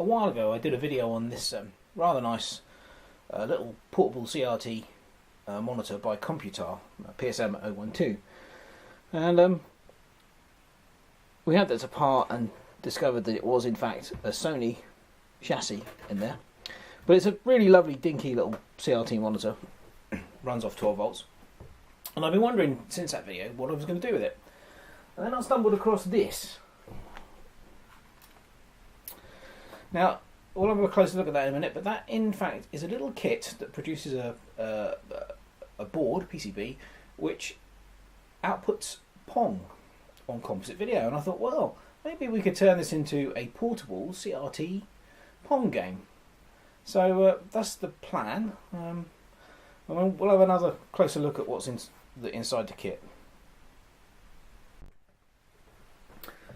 a while ago I did a video on this rather nice little portable CRT monitor by Computar, PSM 012, and we had that apart and discovered that it was in fact a Sony chassis in there. But it's a really lovely dinky little CRT monitor, runs off 12 volts, and I've been wondering since that video what I was going to do with it. And then I stumbled across this. Now, we'll have a closer look at that in a minute, but that in fact is a little kit that produces a board, PCB, which outputs Pong on composite video. And I thought, well, maybe we could turn this into a portable CRT Pong game. So that's the plan. We'll have another closer look at what's inside the kit.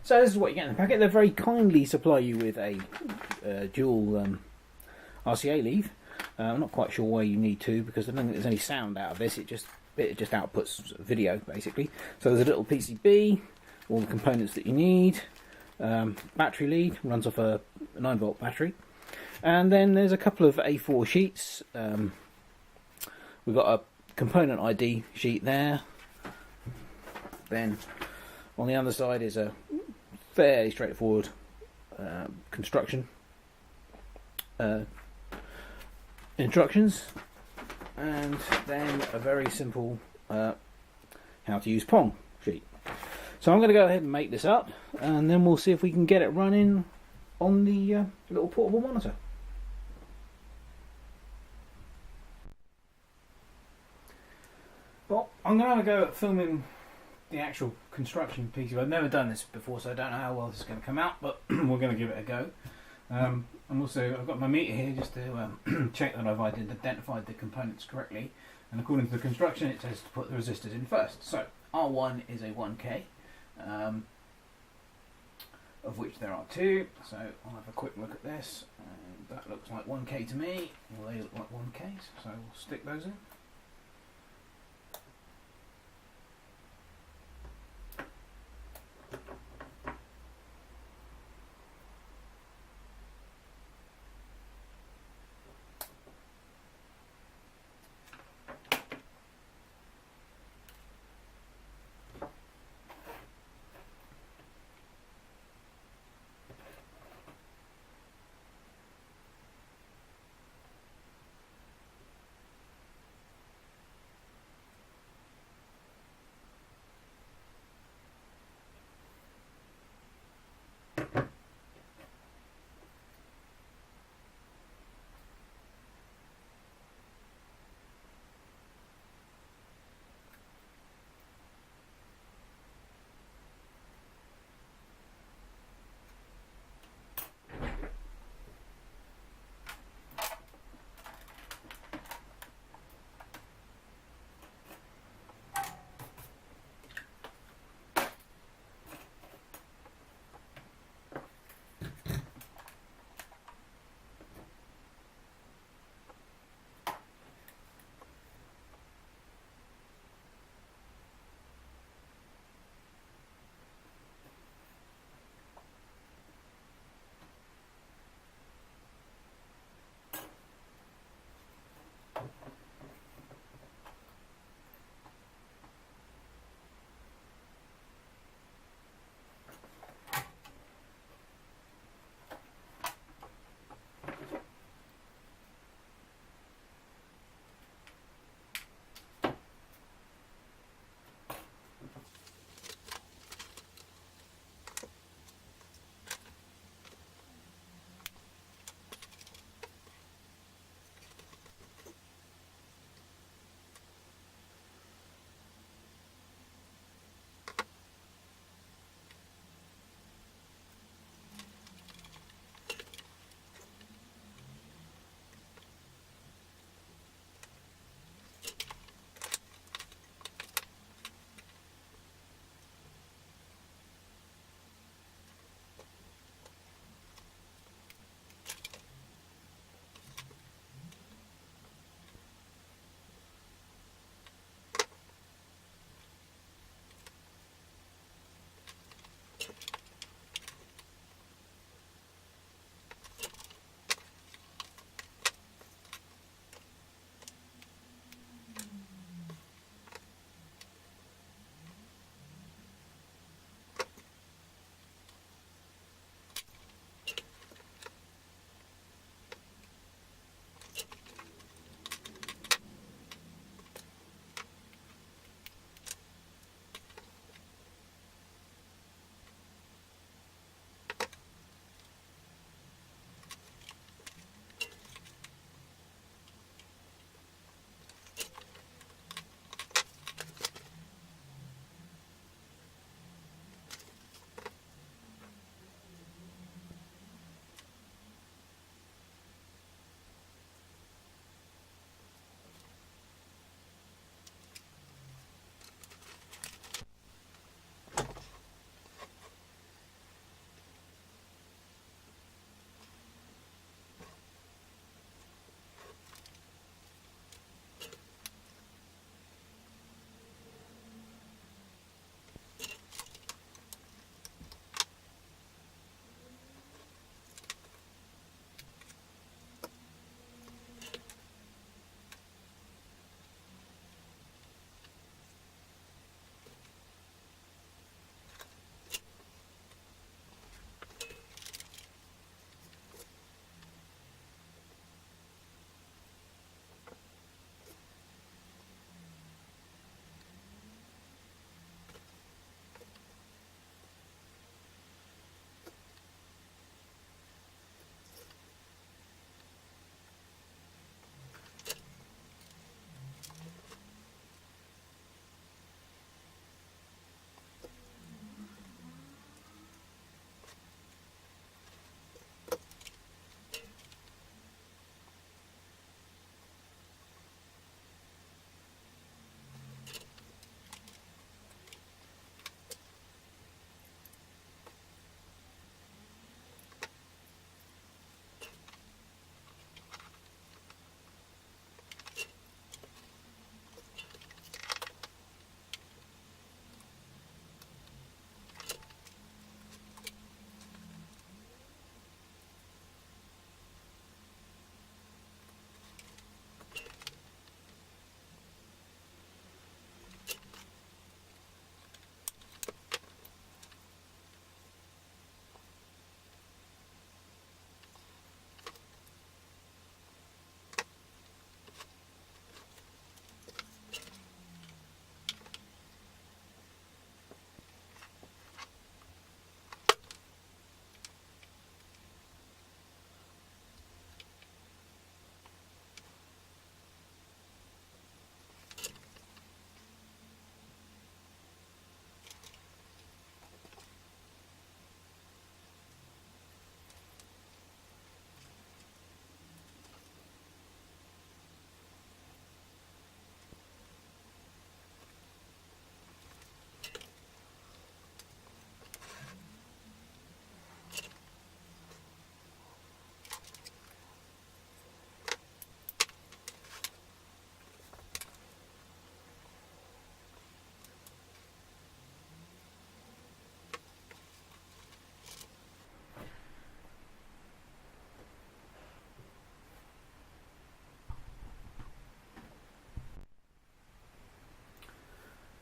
So this is what you get in the packet. They very kindly supply you with a dual RCA lead. I'm not quite sure why you need two, because I don't think there's any sound out of this. It just outputs video basically. So there's a little PCB, all the components that you need. Battery lead, runs off a 9-volt battery, and then there's a couple of A4 sheets. We've got a component ID sheet there. Then on the other side is a fairly straightforward construction instructions, and then a very simple how to use Pong sheet. So I'm going to go ahead and make this up, and then we'll see if we can get it running on the little portable monitor. Well, I'm going to have a go at filming the actual construction piece. I've never done this before, so I don't know how well this is going to come out, but we're going to give it a go. And also, I've got my meter here just to check that I've identified the components correctly. And according to the construction, it says to put the resistors in first. So R1 is a 1K, of which there are two. So I'll have a quick look at this. That looks like 1K to me. Well, they look like 1Ks, so we'll stick those in.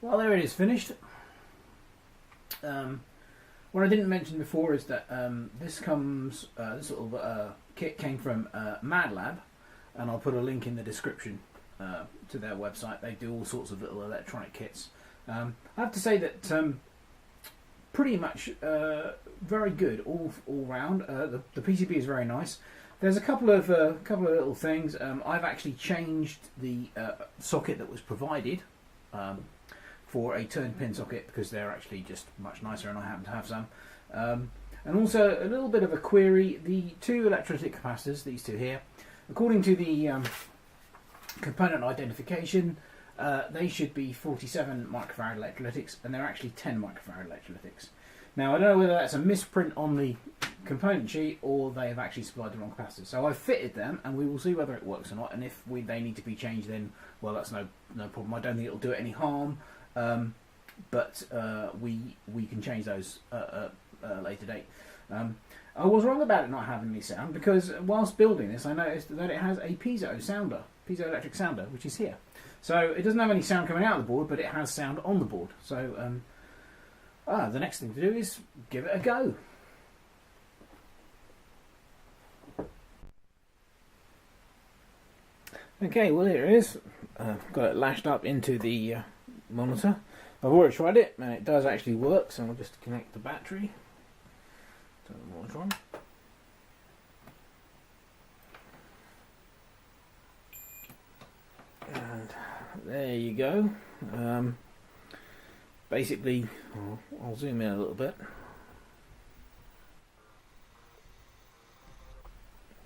Well, there it is, finished. What I didn't mention before is that this sort of kit came from Mad Lab, and I'll put a link in the description to their website. They do all sorts of little electronic kits. I have to say that pretty much very good all round. The PCB is very nice. There's a couple of little things. I've actually changed the socket that was provided for a turn pin socket because they're actually just much nicer, and I happen to have some. And also a little bit of a query: the two electrolytic capacitors, these two here, according to the component identification, they should be 47 microfarad electrolytics, and they're actually 10 microfarad electrolytics. Now I don't know whether that's a misprint on the component sheet or they have actually supplied the wrong capacitors. So I've fitted them, and we will see whether it works or not. And if they need to be changed, then well, that's no problem. I don't think it'll do it any harm, but we can change those at a later date. I was wrong about it not having any sound, because whilst building this, I noticed that it has a piezoelectric sounder, which is here. So it doesn't have any sound coming out of the board, but it has sound on the board. So the next thing to do is give it a go. Okay, well here it is. Got it lashed up into the monitor. I've already tried it, and it does actually work, so I'll just connect the battery. Turn the monitor on. And there you go. Basically, I'll zoom in a little bit.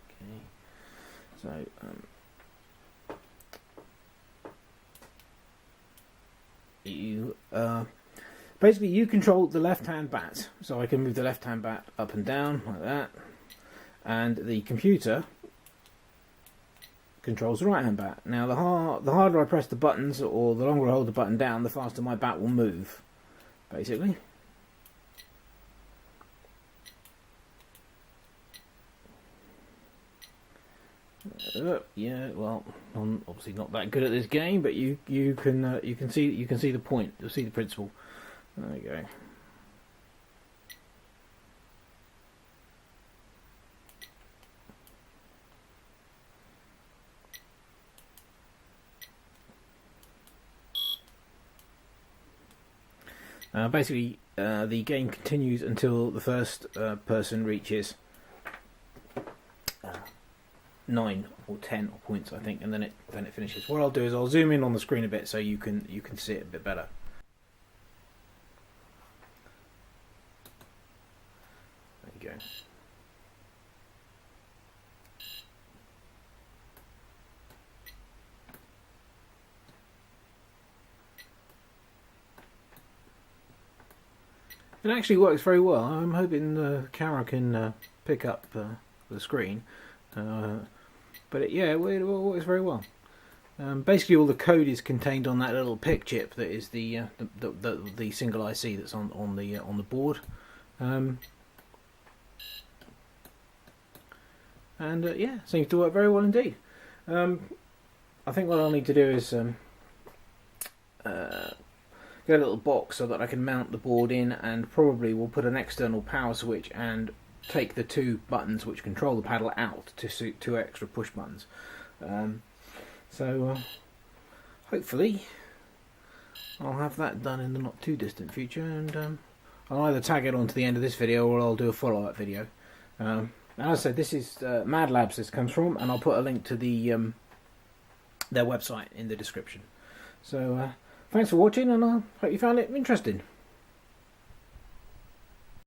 Okay, so basically you control the left-hand bat, so I can move the left-hand bat up and down like that, and the computer controls the right-hand bat. Now the harder I press the buttons, or the longer I hold the button down, the faster my bat will move, basically. Yeah, well, I'm obviously not that good at this game, but you can see the point. You'll see the principle. There you go. Basically, the game continues until the first person reaches 9 or 10 points, I think, and then it finishes. What I'll do is I'll zoom in on the screen a bit so you can see it a bit better. There you go. It actually works very well. I'm hoping the camera can pick up the screen. But it works very well. Basically, all the code is contained on that little PIC chip that is the single IC that's on the board, and yeah, seems to work very well indeed. I think what I'll need to do is get a little box so that I can mount the board in, and probably we'll put an external power switch and take the two buttons which control the paddle out to suit two extra push buttons. So hopefully I'll have that done in the not too distant future, and I'll either tag it onto the end of this video or I'll do a follow-up video. As I said, this is Mad Labs this comes from, and I'll put a link to their website in the description. So thanks for watching, and I hope you found it interesting.